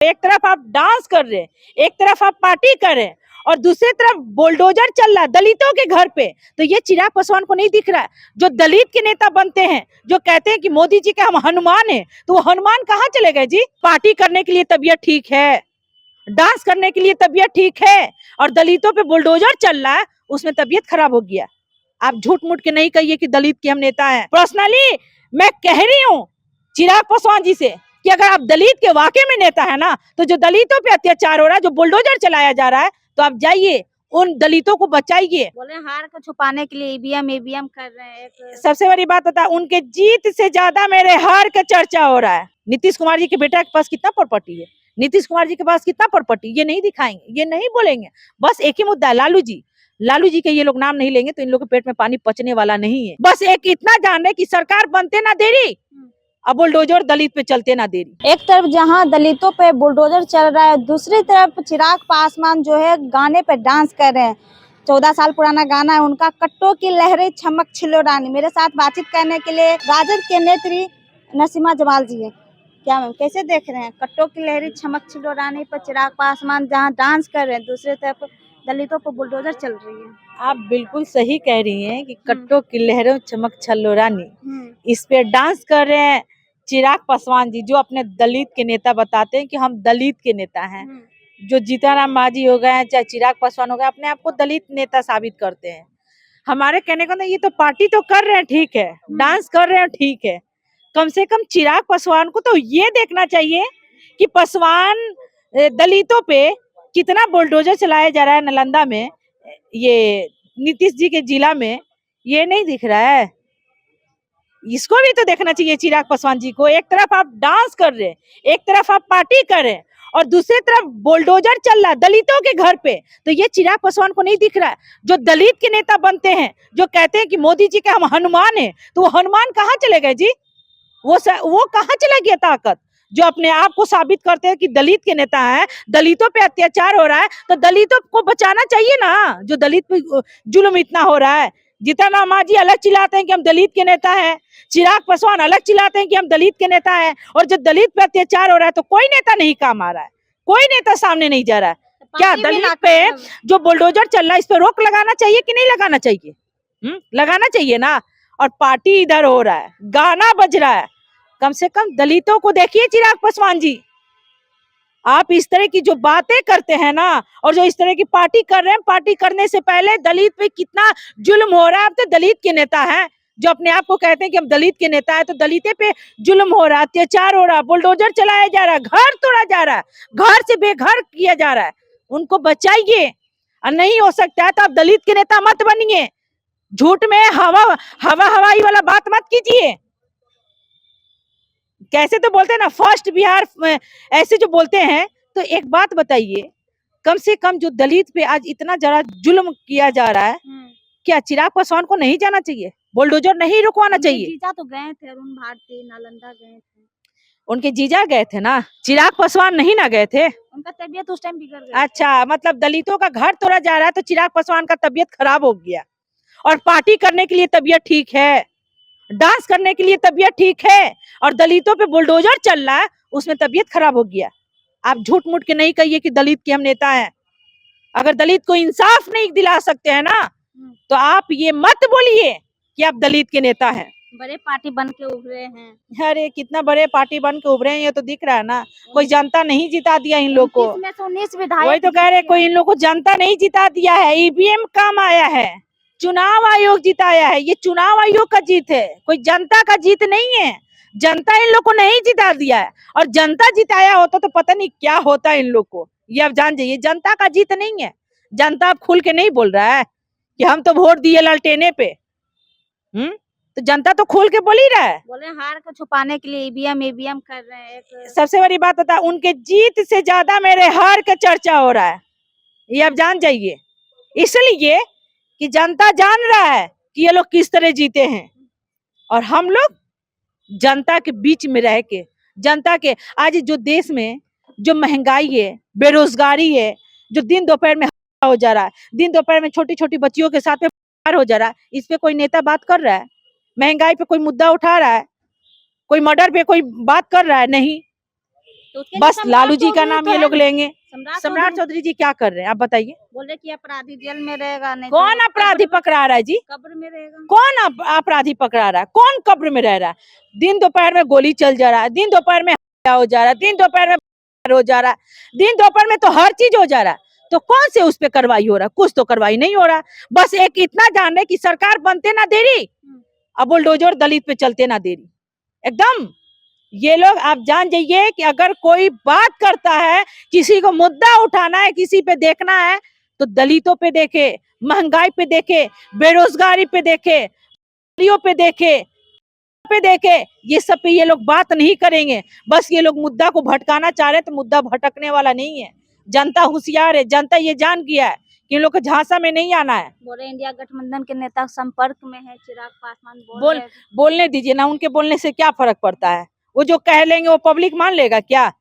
एक तरफ आप डांस कर रहे हैं, एक तरफ आप पार्टी कर रहे हैं और दूसरी तरफ बुलडोजर चल रहा है दलितों के घर पे। तो ये चिराग पासवान को नहीं दिख रहा है? जो दलित के नेता बनते हैं, जो कहते हैं कि मोदी जी के हम हनुमान हैं, तो वो हनुमान कहाँ चले गए जी? पार्टी करने के लिए तबीयत ठीक है, डांस करने के लिए तबीयत ठीक है, और दलितों पे बुलडोजर चल रहा है, उसमें तबीयत खराब हो गया। आप झूठ मूठ के नहीं कहिए कि दलित के हम नेता हैं। पर्सनली मैं कह रही हूँ चिराग पासवान जी से कि अगर आप दलित के वाकई में नेता है ना, तो जो दलितों पे अत्याचार हो रहा है, जो बुलडोजर चलाया जा रहा है, तो आप जाइए उन दलितों को बचाइए। बोले हार को छुपाने के लिए ईवीएम कर रहे हैं। सबसे बड़ी बात बता, उनके जीत से ज्यादा मेरे हार का चर्चा हो रहा है। नीतीश कुमार जी के बेटा के पास कितना प्रॉपर्टी है, नीतीश कुमार जी के पास कितना प्रॉपर्टी, ये नहीं दिखाएंगे, ये नहीं बोलेंगे। बस एक ही मुद्दा है, लालू जी के ये लोग नाम नहीं लेंगे तो इन लोगों के पेट में पानी पचने वाला नहीं है। बस एक इतना जान रहे कि सरकार बनते ना देरी, अब बुलडोजर दलित पे चलते ना देरी। एक तरफ जहां दलितों पे बुलडोजर चल रहा है, दूसरी तरफ चिराग पासवान जो है गाने पे डांस कर रहे हैं। 14 साल पुराना गाना है उनका, कट्टों की लहरें चमक छिलो रानी। मेरे साथ बातचीत करने के लिए राजद के नेत्री नसीमा जमाल जी है। क्या मैम, कैसे देख रहे हैं कट्टों की लहरें चमक छिलो रानी पर चिराग पासवान जहाँ डांस कर रहे हैं, दूसरी तरफ दलितों पर बुलडोजर चल रही है? आप बिल्कुल सही कह रही हैं कि कट्टों की लहरों चमक छल्लो रानी, इस पे डांस कर रहे हैं चिराग पासवान जी, जो अपने दलित के नेता बताते हैं कि हम दलित के नेता हैं। जो जीतनराम मांझी हो गए, चाहे चिराग पासवान हो गए, अपने आप को दलित नेता साबित करते हैं। हमारे कहने का ना, ये तो पार्टी तो कर रहे हैं ठीक है, डांस कर रहे हैं ठीक है, कम से कम चिराग पासवान को तो ये देखना चाहिए कि पासवान दलितों पे कितना बुलडोजर चलाया जा रहा है। नालंदा में, ये नीतीश जी के जिला में, ये नहीं दिख रहा है? इसको भी तो देखना चाहिए चिराग पासवान जी को। एक तरफ आप डांस कर रहे हैं, एक तरफ आप पार्टी कर रहे हैं, और दूसरी तरफ बुलडोजर चल रहा है दलितों के घर पे। तो ये चिराग पासवान को नहीं दिख रहा है? जो दलित के नेता बनते हैं, जो कहते हैं कि मोदी जी के हम हनुमान हैं, तो वो हनुमान कहाँ चले गए जी? वो कहाँ चला गया ताकत? जो अपने आप को साबित करते हैं कि दलित के नेता हैं, दलितों पे अत्याचार हो रहा है, तो दलितों को बचाना चाहिए ना। जो दलित पे जुल्म इतना हो रहा है, जीतनराम मांझी अलग चिल्लाते हैं कि हम दलित के नेता हैं, चिराग पासवान अलग चिल्लाते हैं कि हम दलित के नेता हैं, और जब दलित पे अत्याचार हो रहा है तो कोई नेता नहीं काम आ रहा है, कोई नेता सामने नहीं जा रहा है। क्या दलित पे जो बुलडोजर चल रहा है, इस पे रोक लगाना चाहिए कि नहीं लगाना चाहिए? लगाना चाहिए ना। और पार्टी इधर हो रहा है, गाना बज रहा है, कम से कम दलितों को देखिए चिराग पासवान जी। आप इस तरह की जो बातें करते हैं ना, और जो इस तरह की पार्टी कर रहे हैं, पार्टी करने से पहले दलित पे कितना जुल्म हो रहा है। आप तो दलित के नेता हैं, जो अपने आप को कहते हैं कि हम दलित के नेता हैं, तो दलित पे जुल्म हो रहा है, अत्याचार हो रहा है, बुलडोजर चलाया जा रहा है, घर तोड़ा जा रहा है, घर से बेघर किया जा रहा है। उनको बचाइए, और नहीं हो सकता है तो आप दलित के नेता मत बनिए। झूठ में हवाई वाला बात मत कीजिए। कैसे तो बोलते हैं ना, फर्स्ट बिहार, ऐसे जो बोलते हैं। तो एक बात बताइए, कम से कम जो दलित पे आज इतना जरा जुल्म किया जा रहा है, क्या चिराग पासवान को नहीं जाना चाहिए? बुलडोजर नहीं रुकवाना चाहिए? जीजा तो गए थे, अरुण भारती नालंदा गए थे। उनके जीजा गए थे ना, चिराग पासवान नहीं ना गए थे? उनका तबीयत उस टाइम बिगड़ गया। अच्छा, मतलब दलितों का घर तोड़ा जा रहा है तो चिराग पासवान का तबीयत खराब हो गया, और पार्टी करने के लिए तबीयत ठीक है, डांस करने के लिए तबीयत ठीक है, और दलितों पे बुलडोजर चल रहा है, उसमें तबीयत खराब हो गया। आप झूठ मूठ के नहीं कहिए कि दलित के हम नेता हैं। अगर दलित को इंसाफ नहीं दिला सकते हैं ना, तो आप ये मत बोलिए कि आप दलित के नेता हैं। बड़े पार्टी बन के उभरे हैं। अरे कितना बड़े पार्टी बन के उभरे हैं, ये तो दिख रहा है ना। कोई जनता नहीं जिता दिया इन लोग को। 19 विधायक, वही तो कह रहे, कोई इन लोग को जनता नहीं जिता दिया है, ईवीएम काम आया है, चुनाव आयोग जिताया है। ये चुनाव आयोग का जीत है, कोई जनता का जीत नहीं है। जनता इन लोग को नहीं जिता दिया है, और जनता जिताया होता तो पता नहीं क्या होता इन लोग को। ये आप जान जाइए, जनता का जीत नहीं है। जनता अब खुल के नहीं बोल रहा है कि हम तो वोट दिए लालटेने पे। तो जनता तो खोल के बोल ही रहा है। बोले हार को छुपाने के लिए ईवीएम कर रहे हैं। सबसे बड़ी बात बता, उनके जीत से ज्यादा मेरे हार का चर्चा हो रहा है, ये आप जान जाइए। इसलिए कि जनता जान रहा है कि ये लोग किस तरह जीते हैं, और हम लोग जनता के बीच में रह के, जनता के, आज जो देश में जो महंगाई है, बेरोजगारी है, जो दिन दोपहर में हो जा रहा है, दिन दोपहर में छोटी छोटी बच्चियों के साथ में हो जा रहा है, इस पे कोई नेता बात कर रहा है? महंगाई पे कोई मुद्दा उठा रहा है? कोई मर्डर पे कोई बात कर रहा है? नहीं। तो उसके लिए बस सम्राट लालू जी का चौधरी नाम तो ये है लोग ना। लेंगे। सम्राट सम्राट चौधरी जी क्या कर रहे हैं आप बताइए? बोल रहे कि अपराधी जेल में रहेगा, नहीं कौन तो अपराधी पकड़ा रहा है जी? कब्र में रहेगा। कौन अपराधी पकड़ा रहा है? कौन कब्र में रह रहा है? दिन दोपहर में गोली चल जा रहा है, दिन दोपहर में हत्या हो जा रहा है, दिन दोपहर में हो जा रहा है, दिन दोपहर में तो हर चीज हो जा रहा है। तो कौन से उस पे कार्रवाई हो रहा है? कुछ तो कार्रवाई नहीं हो रहा। बस एक इतना जान रहे कि सरकार बनते ना देरी, अब बुलडोजर दलित पे चलते ना देरी। एकदम ये लोग आप जान जाइए कि अगर कोई बात करता है, किसी को मुद्दा उठाना है, किसी पे देखना है, तो दलितों पे देखे, महंगाई पे देखे, बेरोजगारी पे देखे, पे देखे, ये सब पे ये लोग बात नहीं करेंगे। बस ये लोग मुद्दा को भटकाना चाह रहे हैं, तो मुद्दा भटकने वाला नहीं है। जनता होशियार है, जनता ये जान गया है कि इन लोग को झांसा में नहीं आना है। बोले इंडिया गठबंधन के नेता संपर्क में है, चिराग पासवान बोल रहे हैं। बोलने दीजिए ना, उनके बोलने से क्या फर्क पड़ता है? वो जो कह लेंगे वो पब्लिक मान लेगा क्या?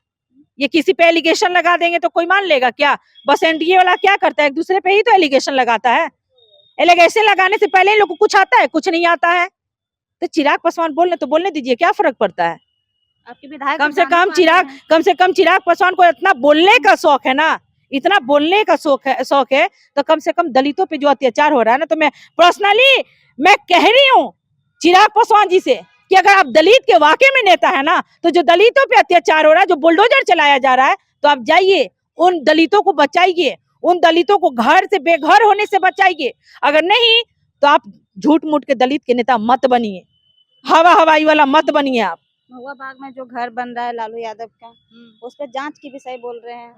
ये किसी पे एलिगेशन लगा देंगे तो कोई मान लेगा क्या? बस एनडीए वाला क्या करता है, एक दूसरे पे ही तो एलिगेशन लगाता है। एलिगेशन लगाने से पहले इन लोग को कुछ आता है? कुछ नहीं आता है। तो चिराग पासवान बोलने तो बोलने दीजिए, क्या फर्क पड़ता है? आपके विधायक कम से कम चिराग पासवान को इतना बोलने का शौक है ना, इतना बोलने का शौक है, तो कम से कम दलितों पे जो अत्याचार हो रहा है ना, तो मैं पर्सनली मैं कह रही हूँ चिराग पासवान जी से कि अगर आप दलित के वाकई में नेता है ना, तो जो दलितों पे अत्याचार हो रहा है, जो बुलडोजर चलाया जा रहा है, तो आप जाइए उन दलितों को बचाइए, उन दलितों को घर से बेघर होने से बचाइए। अगर नहीं तो आप झूठ मूठ के दलित के नेता मत बनिए, हवाई वाला मत बनिए आप। महुआ बाग में जो घर बन रहा है लालू यादव का, उस पर जांच की विषय बोल रहे हैं।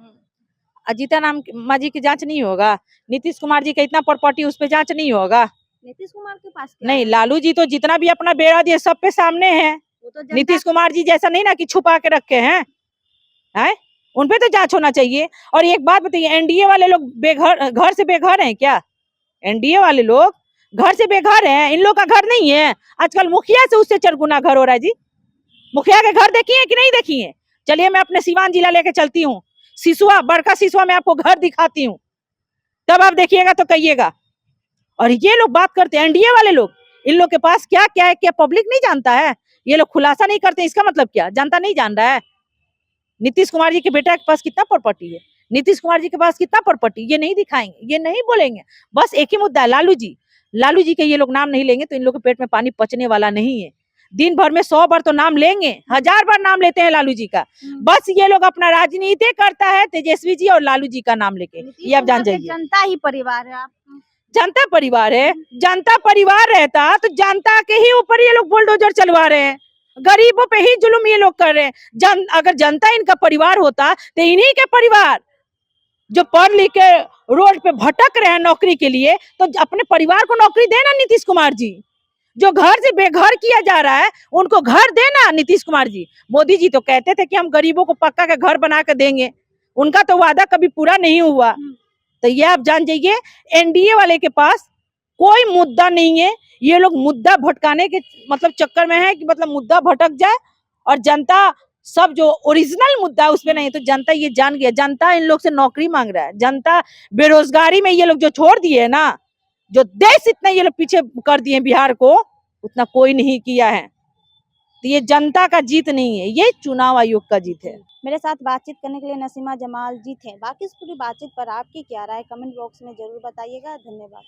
अजीता नाम माजी की जांच नहीं होगा? नीतीश कुमार जी का इतना प्रॉपर्टी, उस पे जांच नहीं होगा? नीतीश कुमार के पास क्या नहीं, है? लालू जी तो जितना भी अपना बेड़ा दिए सब पे सामने है। वो तो नीतीश कुमार जी जैसा नहीं ना कि छुपा के रखे हैं, उन पे तो जांच होना चाहिए। और एक बात बताइए, एनडीए वाले लोग घर से बेघर हैं क्या? एनडीए वाले लोग घर से बेघर हैं? इन लोग का घर नहीं है? आजकल मुखिया से उससे 4 गुना घर हो रहा है जी। मुखिया के घर देखिए कि नहीं देखिए? चलिए मैं अपने सीवान जिला लेके चलती हूँ, सिसुआ, बड़का सिसुआ में आपको घर दिखाती हूँ, तब आप देखिएगा तो कहिएगा। और ये लोग बात करते हैं एनडीए वाले लोग, इन लोग के पास क्या क्या है, क्या पब्लिक नहीं जानता है? ये लोग खुलासा नहीं करते, इसका मतलब क्या? जनता नहीं जान रहा है? नीतीश कुमार जी के बेटा के पास कितना प्रॉपर्टी है, नीतीश कुमार जी के पास कितना प्रॉपर्टी, ये नहीं दिखाएंगे, ये नहीं बोलेंगे। बस एक ही मुद्दा है, लालू जी। लालू जी के ये लोग नाम नहीं लेंगे तो इन लोग के पेट में पानी पचने वाला नहीं है। दिन भर में 100 बार तो नाम लेंगे, 1000 बार नाम लेते हैं लालू जी का। बस ये लोग अपना राजनीति करता है तेजस्वी जी और लालू जी का नाम लेके, ये आप जान जाइए। जनता ही परिवार है। आप जनता परिवार है, जनता परिवार रहता तो जनता के ही ऊपर ये लोग बुलडोजर चलवा रहे हैं, गरीबों पे ही जुल्म ये लोग कर रहे हैं। अगर जनता इनका परिवार होता तो इन्हीं के परिवार जो पढ़ लिख के रोड पे भटक रहे हैं नौकरी के लिए, तो अपने परिवार को नौकरी देना नीतीश कुमार जी। जो घर से बेघर किया जा रहा है उनको घर देना नीतीश कुमार जी। मोदी जी तो कहते थे कि हम गरीबों को पक्का का घर बना के देंगे, उनका तो वादा कभी पूरा नहीं हुआ। तो ये आप जान जाइए एनडीए वाले के पास कोई मुद्दा नहीं है। ये लोग मुद्दा भटकाने के मतलब चक्कर में है कि मतलब मुद्दा भटक जाए और जनता सब जो ओरिजिनल मुद्दा है उसपे नहीं। तो जनता ये जान गया, जनता इन लोग से नौकरी मांग रहा है, जनता बेरोजगारी में ये लोग जो छोड़ दिए ना, जो देश इतना ये लोग पीछे कर दिए बिहार को, उतना कोई नहीं किया है। तो ये जनता का जीत नहीं है, ये चुनाव आयोग का जीत है। मेरे साथ बातचीत करने के लिए नसीमा जमाल जी थे। बाकी इस पूरी बातचीत पर आपकी क्या राय, कमेंट बॉक्स में जरूर बताइएगा। धन्यवाद।